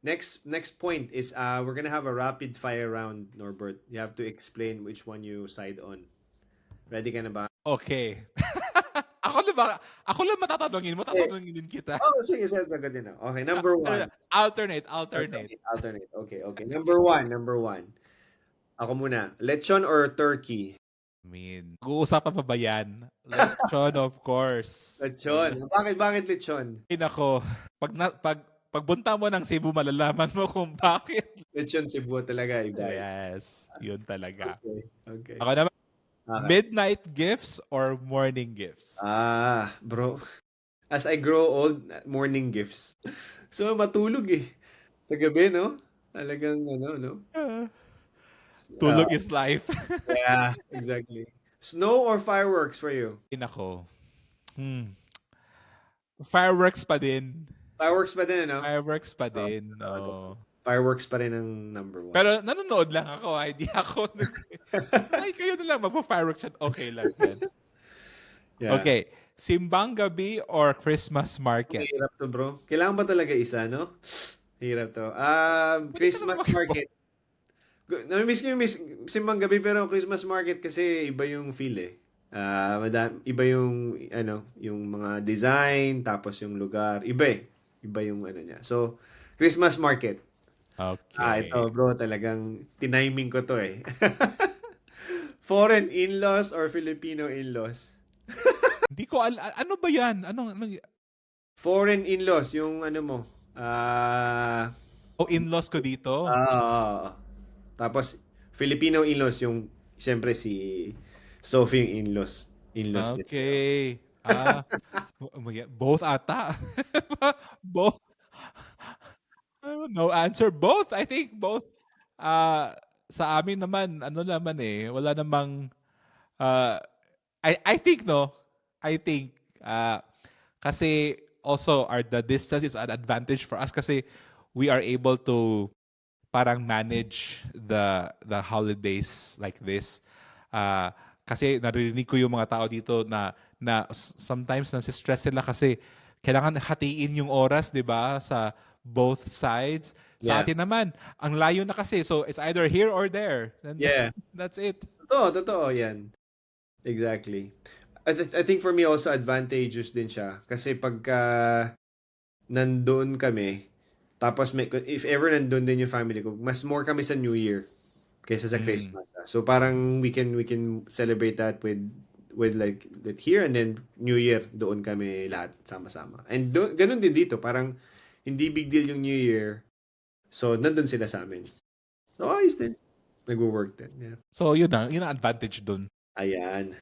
Next point is we're gonna have a rapid fire round, Norbert. You have to explain which one you side on. Ready ka na ba? Okay. Ako lang matatanungin mo, Eh, tatanungin din kita. oh, sige, sasagutin na. Okay, number one. Alternate. Alternate. Okay. Number one. Ako muna. Lechon or turkey? Mag-uusapan pa ba yan? Lechon, of course. Lechon. Bakit lechon? Ay, nako. Pagbunta mo ng Cebu, malalaman mo kung bakit. Lechon Cebu talaga, iba. Yes, yun talaga. Okay. Ako naman, Okay. midnight gifts or morning gifts? Bro. As I grow old, morning gifts. So, matulog eh. Sa gabi, no? Talagang, no? Tulog is life. Yeah, exactly. Snow or fireworks for you? Ay, nako. Fireworks pa din. Fireworks pa din, no? Fireworks pa din. Fireworks pa rin ang number one. Pero nanonood lang ako. Hindi ako. Ay, kayo na lang. Magpa-fireworks yan. Okay lang yan. Yeah. Okay. Simbang gabi or Christmas market? Hirap to, bro. Kailangan ba talaga isa, no? Hirap to. Christmas market. Namimiss ko yung simbang gabi pero Christmas market kasi iba yung feel eh. Iba yung yung mga design tapos yung lugar. Iba eh. Iba yung niya. So, Christmas market. Okay. Ito bro, talagang tiniming ko to eh. Foreign in-laws or Filipino in-laws? Hindi ko ano ba yan? Foreign in-laws, yung mo. In-laws ko dito? Tapos, Filipino in-laws, yung, siyempre si Sophie yung in-laws. In-laws. Okay. Both ata. Both. No answer. Both. I think both. Sa amin naman, wala namang, I think, no? Kasi also the distance is an advantage for us kasi we are able to parang manage the holidays like this. Kasi naririnig ko yung mga tao dito na sometimes nasi-stress sila kasi kailangan hatiin yung oras, 'di ba, sa both sides. Sa atin naman, ang layo na kasi. So it's either here or there. And that's it. Totoo yan. Exactly. I think for me also advantageous din siya kasi pagka nandoon kami tapos if ever nandoon din yung family ko, mas more kami sa New Year kaysa sa Christmas. So parang we can celebrate that with like here and then New Year doon kami lahat sama-sama. And ganun din dito, parang hindi big deal yung New Year. So nandun sila sa amin. So ayos din. Nagwo-work din. Yeah. So yun ang advantage dun. Ayan.